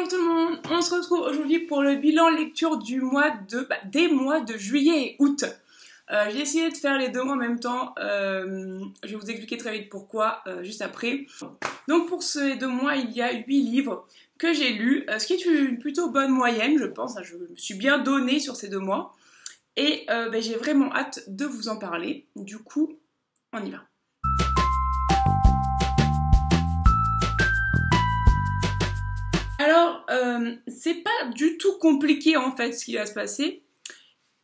Bonjour tout le monde, on se retrouve aujourd'hui pour le bilan lecture du des mois de juillet et août. J'ai essayé de faire les deux mois en même temps, je vais vous expliquer très vite pourquoi juste après. Donc pour ces 2 mois, il y a 8 livres que j'ai lus, ce qui est une plutôt bonne moyenne je pense, je me suis bien donnée sur ces 2 mois. Et j'ai vraiment hâte de vous en parler, du coup on y va. Alors, c'est pas du tout compliqué en fait ce qui va se passer.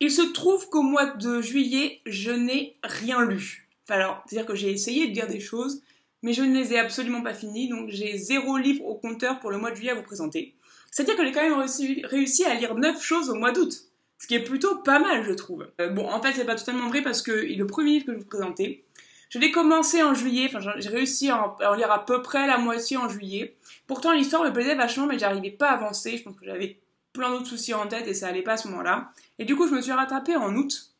Il se trouve qu'au mois de juillet, je n'ai rien lu. Enfin, alors, c'est-à-dire que j'ai essayé de lire des choses, mais je ne les ai absolument pas finies, donc j'ai 0 livre au compteur pour le mois de juillet à vous présenter. C'est-à-dire que j'ai quand même réussi à lire 9 choses au mois d'août, ce qui est plutôt pas mal, je trouve. Bon, en fait, c'est pas totalement vrai parce que le premier livre que je vais vous présenter, je l'ai commencé en juillet, enfin j'ai réussi à en lire à peu près la moitié en juillet. Pourtant l'histoire me plaisait vachement mais j'arrivais pas à avancer, je pense que j'avais plein d'autres soucis en tête et ça allait pas à ce moment-là. Et du coup je me suis rattrapée en août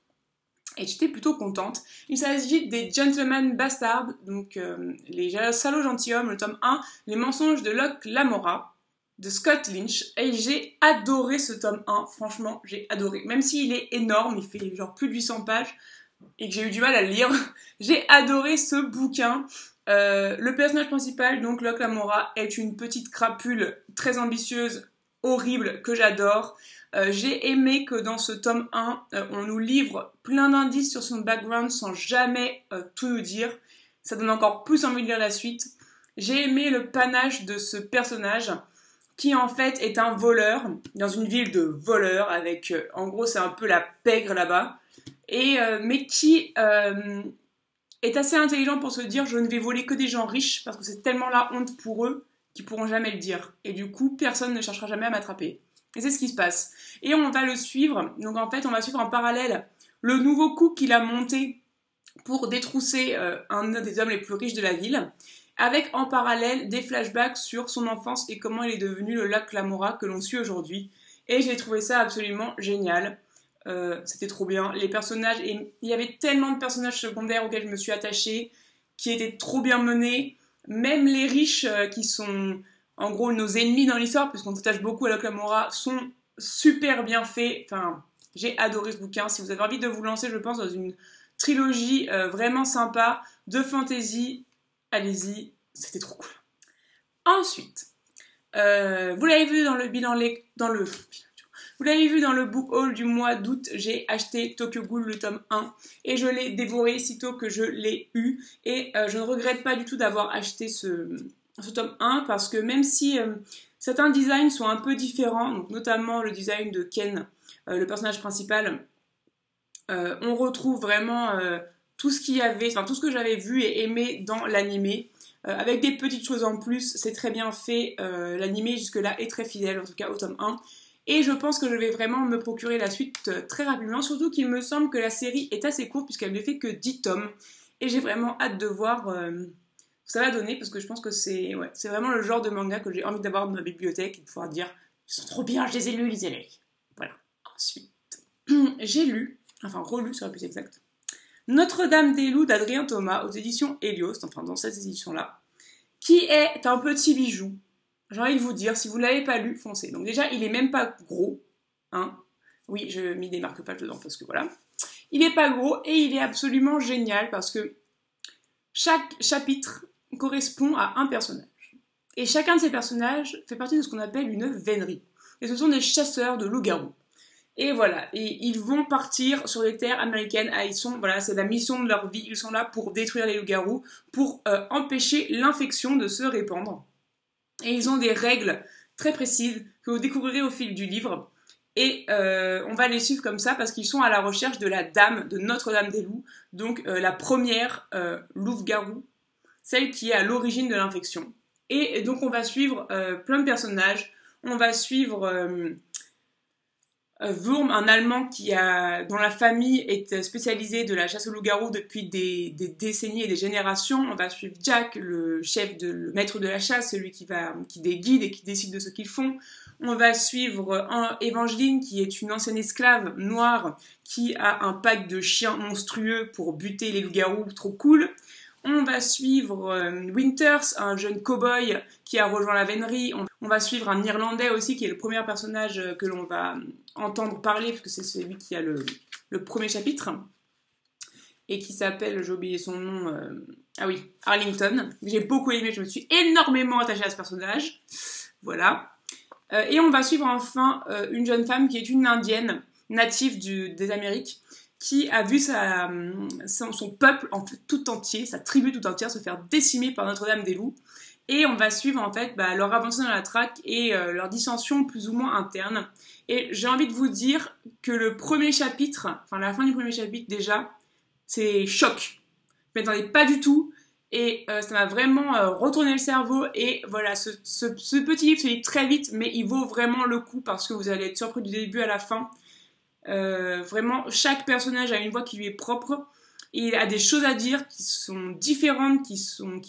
et j'étais plutôt contente. Il s'agit des Gentlemen Bastards, donc les salauds gentilshommes, le tome 1, Les mensonges de Locke Lamora, de Scott Lynch. Et j'ai adoré ce tome 1, franchement j'ai adoré. Même s'il est énorme, il fait genre plus de 800 pages, et que j'ai eu du mal à le lire, j'ai adoré ce bouquin. Le personnage principal, donc Locke Lamora, est une petite crapule très ambitieuse, horrible, que j'adore. J'ai aimé que dans ce tome 1, on nous livre plein d'indices sur son background sans jamais tout nous dire. Ça donne encore plus envie de lire la suite. J'ai aimé le panache de ce personnage, qui en fait est un voleur, dans une ville de voleurs, avec, en gros c'est un peu la pègre là-bas. Mais qui est assez intelligent pour se dire je ne vais voler que des gens riches parce que c'est tellement la honte pour eux qu'ils pourront jamais le dire et du coup personne ne cherchera jamais à m'attraper et c'est ce qui se passe et on va le suivre. Donc en fait on va suivre en parallèle le nouveau coup qu'il a monté pour détrousser un des hommes les plus riches de la ville, avec en parallèle des flashbacks sur son enfance et comment il est devenu le Locke Lamora que l'on suit aujourd'hui. Et j'ai trouvé ça absolument génial. C'était trop bien, les personnages, et il y avait tellement de personnages secondaires auxquels je me suis attachée, qui étaient trop bien menés, même les riches qui sont en gros nos ennemis dans l'histoire, puisqu'on s'attache beaucoup à Locke Lamora, sont super bien faits. Enfin, j'ai adoré ce bouquin. Si vous avez envie de vous lancer, je pense, dans une trilogie vraiment sympa, de fantasy, allez-y, c'était trop cool. Ensuite, vous l'avez vu dans le bilan, vous l'avez vu dans le book haul du mois d'août, j'ai acheté Tokyo Ghoul le tome 1 et je l'ai dévoré sitôt que je l'ai eu. Et je ne regrette pas du tout d'avoir acheté ce tome 1 parce que même si certains designs sont un peu différents, donc notamment le design de Ken, le personnage principal, on retrouve vraiment tout ce qu'il y avait, enfin tout ce que j'avais vu et aimé dans l'animé. Avec des petites choses en plus, c'est très bien fait, l'animé jusque-là est très fidèle, en tout cas au tome 1. Et je pense que je vais vraiment me procurer la suite très rapidement, surtout qu'il me semble que la série est assez courte puisqu'elle ne fait que 10 tomes. Et j'ai vraiment hâte de voir ce que ça va donner parce que je pense que c'est vraiment le genre de manga que j'ai envie d'avoir dans ma bibliothèque et de pouvoir dire « Ils sont trop bien, je les ai lus, lisez-les ». Voilà. Ensuite, j'ai lu, enfin relu serait plus exact, Notre-Dame des Loups d'Adrien Thomas aux éditions Helios, enfin dans cette édition-là, qui est un petit bijou. J'ai envie de vous dire, si vous ne l'avez pas lu, foncez. Donc déjà, il est même pas gros, hein. Oui, je mis des marque-pages dedans parce que voilà. Il est pas gros et il est absolument génial parce que chaque chapitre correspond à un personnage. Et chacun de ces personnages fait partie de ce qu'on appelle une vénerie. Et ce sont des chasseurs de loups-garous. Et voilà, et ils vont partir sur les terres américaines. Voilà, c'est la mission de leur vie. Ils sont là pour détruire les loups-garous, pour empêcher l'infection de se répandre. Et ils ont des règles très précises que vous découvrirez au fil du livre. Et on va les suivre comme ça parce qu'ils sont à la recherche de la dame, de Notre-Dame des Loups, donc la première loup-garou, celle qui est à l'origine de l'infection. Et donc on va suivre plein de personnages. On va suivre Wurm, un Allemand dont la famille est spécialisée de la chasse aux loups-garous depuis des décennies et des générations. On va suivre Jack, le maître de la chasse, celui qui les guide et qui décide de ce qu'ils font. On va suivre Evangeline, qui est une ancienne esclave noire qui a un pack de chiens monstrueux pour buter les loups-garous, trop cool. On va suivre Winters, un jeune cow-boy qui a rejoint la vénerie. On va suivre un Irlandais aussi, qui est le premier personnage que l'on va entendre parler, parce que c'est celui qui a le premier chapitre, et qui s'appelle, j'ai oublié son nom, ah oui, Arlington. J'ai beaucoup aimé, je me suis énormément attachée à ce personnage. Voilà. Et on va suivre enfin une jeune femme qui est une indienne, native des Amériques, qui a vu son peuple en fait, tout entier, sa tribu tout entière se faire décimer par Notre-Dame-des-Loups. Et on va suivre en fait leur avancée dans la traque et leur dissension plus ou moins interne. Et j'ai envie de vous dire que le premier chapitre, enfin la fin du premier chapitre déjà, c'est choc. Je m'y attendais pas du tout. Et ça m'a vraiment retourné le cerveau. Et voilà, ce petit livre se lit très vite, mais il vaut vraiment le coup parce que vous allez être surpris du début à la fin. Vraiment, chaque personnage a une voix qui lui est propre. Et il a des choses à dire qui sont différentes, qui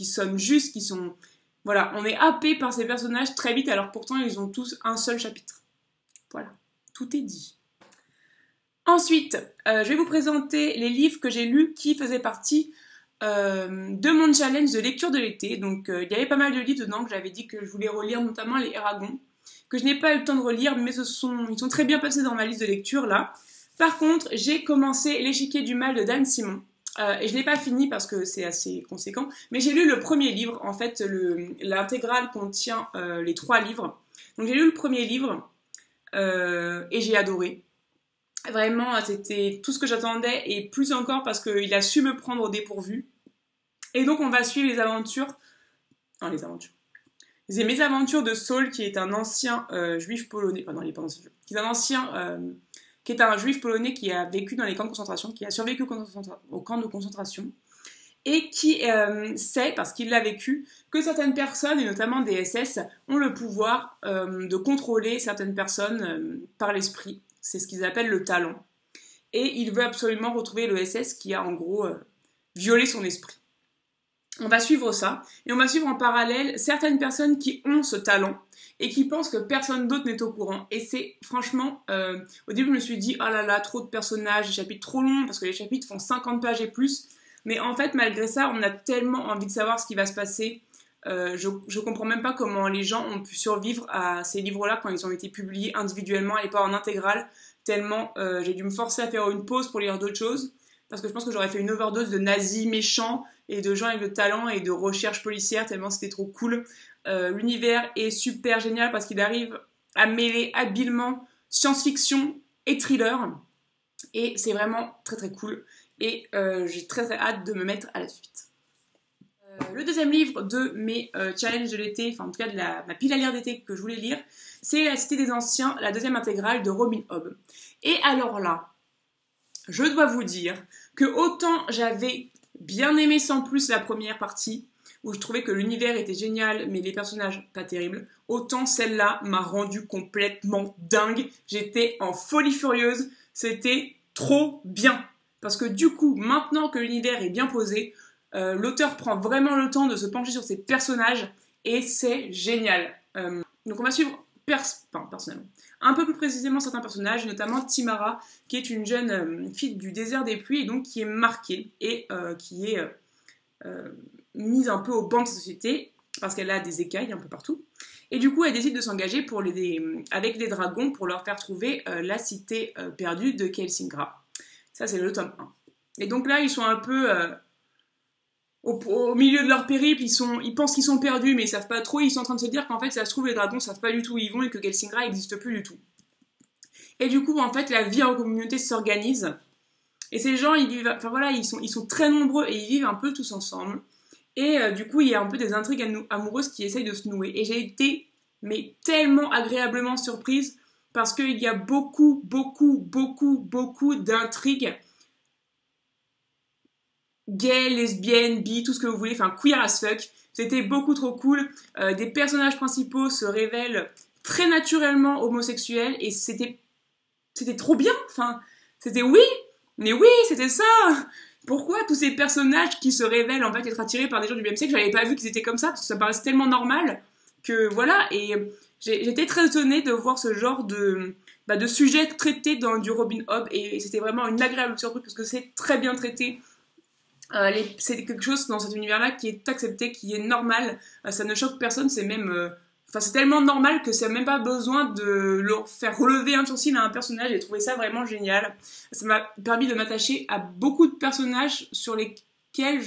sonnent justes, qui sont... Voilà, on est happé par ces personnages très vite, alors pourtant ils ont tous un seul chapitre. Voilà, tout est dit. Ensuite, je vais vous présenter les livres que j'ai lus qui faisaient partie de mon challenge de lecture de l'été. Donc il y avait pas mal de livres dedans que j'avais dit que je voulais relire, notamment les Eragon, que je n'ai pas eu le temps de relire, mais ils sont très bien passés dans ma liste de lecture là. Par contre, j'ai commencé L'échiquier du mal de Dan Simon. Et je ne l'ai pas fini parce que c'est assez conséquent, mais j'ai lu le premier livre. En fait, l'intégrale contient les 3 livres. Donc j'ai lu le premier livre et j'ai adoré. Vraiment, c'était tout ce que j'attendais et plus encore parce qu'il a su me prendre au dépourvu. Et donc on va suivre les aventures... Non, les aventures. C'est mes aventures de Saul, qui est un ancien juif polonais... Enfin non, il est pas ancien juif. Qui est un ancien... qui est un juif polonais qui a vécu dans les camps de concentration, qui a survécu au camp de concentration, et qui sait, parce qu'il l'a vécu, que certaines personnes, et notamment des SS, ont le pouvoir de contrôler certaines personnes par l'esprit. C'est ce qu'ils appellent le talent. Et il veut absolument retrouver le SS qui a en gros violé son esprit. On va suivre ça, et on va suivre en parallèle certaines personnes qui ont ce talent, et qui pensent que personne d'autre n'est au courant. Et c'est franchement, au début je me suis dit, oh là là, trop de personnages, des chapitres trop longs, parce que les chapitres font 50 pages et plus, mais en fait malgré ça, on a tellement envie de savoir ce qui va se passer. Je comprends même pas comment les gens ont pu survivre à ces livres-là quand ils ont été publiés individuellement et pas en intégrale, tellement j'ai dû me forcer à faire une pause pour lire d'autres choses, parce que je pense que j'aurais fait une overdose de nazis méchants et de gens avec de talent et de recherche policière, tellement c'était trop cool. L'univers est super génial parce qu'il arrive à mêler habilement science-fiction et thriller, et c'est vraiment très très cool, et j'ai très très hâte de me mettre à la suite. Le deuxième livre de mes challenges de l'été, enfin en tout cas de ma pile à lire d'été que je voulais lire, c'est La Cité des Anciens, la deuxième intégrale de Robin Hobb. Et alors là, je dois vous dire que autant j'avais bien aimé sans plus la première partie, où je trouvais que l'univers était génial, mais les personnages pas terribles, autant celle-là m'a rendu complètement dingue. J'étais en folie furieuse, c'était trop bien. Parce que du coup, maintenant que l'univers est bien posé, l'auteur prend vraiment le temps de se pencher sur ses personnages, et c'est génial. Donc on va suivre personnellement un peu plus précisément certains personnages, notamment Timara, qui est une jeune fille du désert des pluies, et donc qui est marquée, et qui est mise un peu au banc de sa société, parce qu'elle a des écailles un peu partout. Et du coup, elle décide de s'engager avec des dragons pour leur faire trouver la cité perdue de Kelsingra. Ça, c'est le tome 1. Et donc là, ils sont un peu au milieu de leur périple, ils pensent qu'ils sont perdus, mais ils savent pas trop, ils sont en train de se dire qu'en fait, ça se trouve, les dragons savent pas du tout où ils vont et que Kelsingra n'existe plus du tout. Et du coup, en fait, la vie en communauté s'organise, et ces gens, ils vivent, enfin voilà, ils sont très nombreux, et ils vivent un peu tous ensemble. Et du coup, il y a un peu des intrigues amoureuses qui essayent de se nouer. Et j'ai été, mais tellement agréablement surprise, parce qu'il y a beaucoup d'intrigues gay, lesbienne, bi, tout ce que vous voulez, enfin queer as fuck. C'était beaucoup trop cool. Des personnages principaux se révèlent très naturellement homosexuels, et c'était trop bien. Enfin, c'était oui, mais oui, c'était ça. Pourquoi tous ces personnages qui se révèlent en fait être attirés par des gens du même sexe, j'avais pas vu qu'ils étaient comme ça, parce que ça paraissait tellement normal que voilà. Et j'étais très étonnée de voir ce genre de sujet traité dans du Robin Hobb, et c'était vraiment une agréable surprise parce que c'est très bien traité. C'est quelque chose dans cet univers-là qui est accepté, qui est normal. Ça ne choque personne, c'est même... Enfin, c'est tellement normal que ça n'a même pas besoin de leur faire relever un sourcil à un personnage. J'ai trouvé ça vraiment génial. Ça m'a permis de m'attacher à beaucoup de personnages sur lesquels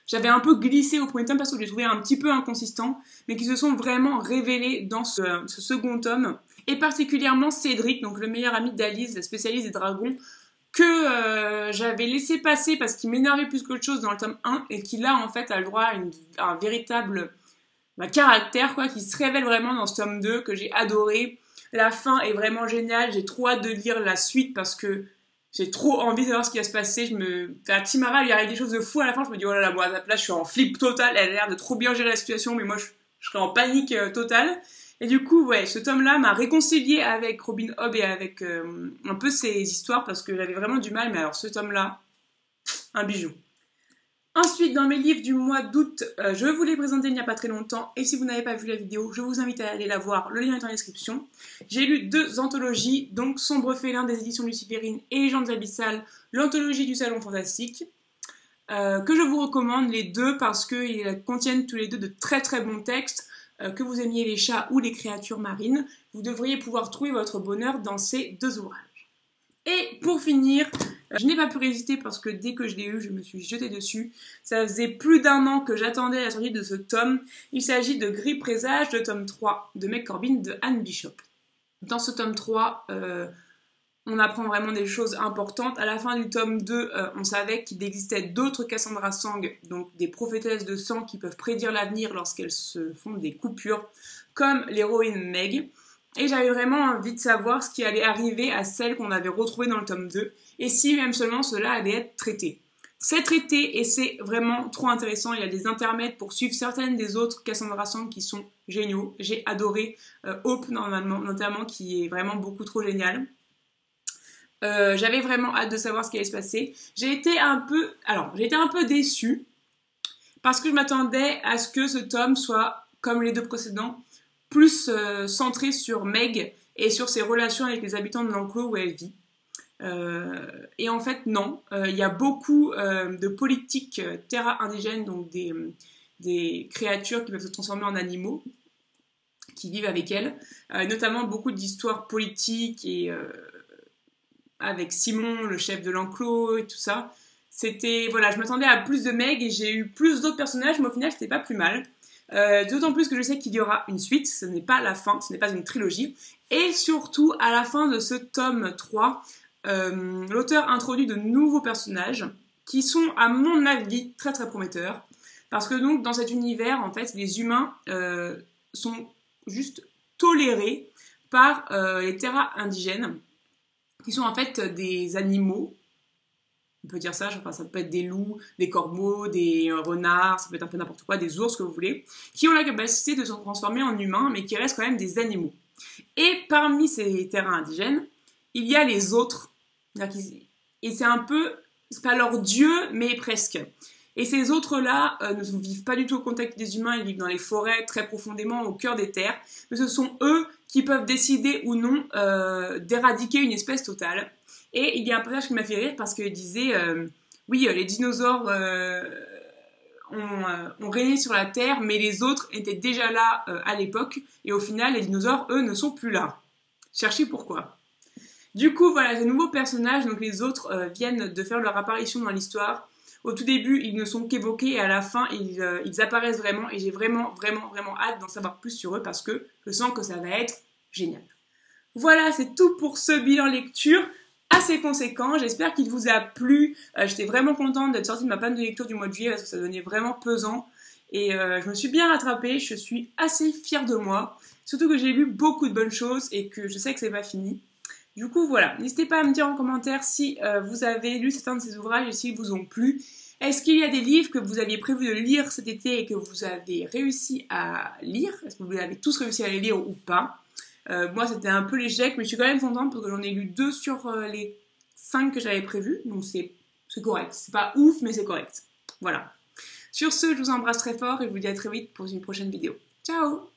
j'avais un peu glissé au premier tome parce que je les trouvais un petit peu inconsistants, mais qui se sont vraiment révélés dans ce second tome. Et particulièrement Cédric, donc le meilleur ami d'Alice, la spécialiste des dragons, que j'avais laissé passer parce qu'il m'énervait plus qu'autre chose dans le tome 1 et qui là en fait a le droit à un véritable caractère quoi, qui se révèle vraiment dans ce tome 2 que j'ai adoré. La fin est vraiment géniale, j'ai trop hâte de lire la suite parce que j'ai trop envie de savoir ce qui va se passer. À Timara, il y arrive des choses de fou à la fin, je me dis oh là là, moi à la place je suis en flip total, elle a l'air de trop bien gérer la situation mais moi je serais en panique totale. Et du coup, ouais, ce tome-là m'a réconcilié avec Robin Hobb et avec un peu ses histoires parce que j'avais vraiment du mal, mais alors ce tome-là, un bijou. Ensuite, dans mes livres du mois d'août, je vous l'ai présenté il n'y a pas très longtemps, et si vous n'avez pas vu la vidéo, je vous invite à aller la voir, le lien est en description. J'ai lu 2 anthologies, donc Sombre Félin des éditions Luciférine et Légendes Abyssales, l'anthologie du Salon Fantastique, que je vous recommande les deux parce qu'ils contiennent tous les deux de très très bons textes. Que vous aimiez les chats ou les créatures marines, vous devriez pouvoir trouver votre bonheur dans ces 2 ouvrages. Et pour finir, je n'ai pas pu résister parce que dès que je l'ai eu, je me suis jetée dessus. Ça faisait plus d'1 an que j'attendais la sortie de ce tome. Il s'agit de Gris Présage, de tome 3 de Meg Corbin de Anne Bishop. Dans ce tome 3, on apprend vraiment des choses importantes. À la fin du tome 2, on savait qu'il existait d'autres Cassandra Sang, donc des prophétesses de sang qui peuvent prédire l'avenir lorsqu'elles se font des coupures, comme l'héroïne Meg. Et j'avais vraiment envie de savoir ce qui allait arriver à celle qu'on avait retrouvée dans le tome 2, et si même seulement cela allait être traité. C'est traité et c'est vraiment trop intéressant. Il y a des intermèdes pour suivre certaines des autres Cassandra Sang qui sont géniaux. J'ai adoré Hope notamment, qui est vraiment beaucoup trop génial. J'avais vraiment hâte de savoir ce qui allait se passer. J'ai été un peu déçue parce que je m'attendais à ce que ce tome soit, comme les 2 précédents, plus centré sur Meg et sur ses relations avec les habitants de l'enclos où elle vit. Et en fait, non. Il y a beaucoup de politiques terra indigènes, donc des créatures qui peuvent se transformer en animaux, qui vivent avec elle. Notamment beaucoup d'histoires politiques et... avec Simon, le chef de l'enclos et tout ça. Voilà, je m'attendais à plus de Meg et j'ai eu plus d'autres personnages, mais au final, c'était pas plus mal. D'autant plus que je sais qu'il y aura une suite, ce n'est pas la fin, ce n'est pas une trilogie. Et surtout, à la fin de ce tome 3, l'auteur introduit de nouveaux personnages qui sont, à mon avis, très très prometteurs. Parce que donc, dans cet univers, en fait, les humains sont juste tolérés par les terras indigènes, qui sont en fait des animaux, on peut dire ça, enfin, ça peut être des loups, des corbeaux, des renards, ça peut être un peu n'importe quoi, des ours que vous voulez, qui ont la capacité de se transformer en humains, mais qui restent quand même des animaux. Et parmi ces terrains indigènes, il y a les autres, et c'est un peu, c'est pas leur dieu, mais presque. Et ces autres-là ne vivent pas du tout au contact des humains, ils vivent dans les forêts, très profondément au cœur des terres, mais ce sont eux qui peuvent décider ou non d'éradiquer une espèce totale. Et il y a un passage qui m'a fait rire parce qu'il disait oui, les dinosaures ont régné sur la Terre, mais les autres étaient déjà là à l'époque, et au final, les dinosaures, eux, ne sont plus là. Cherchez pourquoi. Du coup, voilà, ces nouveaux personnages, donc les autres, viennent de faire leur apparition dans l'histoire. Au tout début, ils ne sont qu'évoqués, et à la fin, ils apparaissent vraiment, et j'ai vraiment hâte d'en savoir plus sur eux, parce que je sens que ça va être génial. Voilà, c'est tout pour ce bilan lecture assez conséquent. J'espère qu'il vous a plu. J'étais vraiment contente d'être sortie de ma panne de lecture du mois de juillet, parce que ça devenait vraiment pesant. Et je me suis bien rattrapée, je suis assez fière de moi. Surtout que j'ai lu beaucoup de bonnes choses, et que je sais que c'est pas fini. Du coup, voilà. N'hésitez pas à me dire en commentaire si vous avez lu certains de ces ouvrages et s'ils vous ont plu. Est-ce qu'il y a des livres que vous aviez prévu de lire cet été et que vous avez réussi à lire? Est-ce que vous avez tous réussi à les lire ou pas? Moi, c'était un peu l'échec, mais je suis quand même contente parce que j'en ai lu 2 sur les 5 que j'avais prévus. Donc c'est correct. C'est pas ouf, mais c'est correct. Voilà. Sur ce, je vous embrasse très fort et je vous dis à très vite pour une prochaine vidéo. Ciao!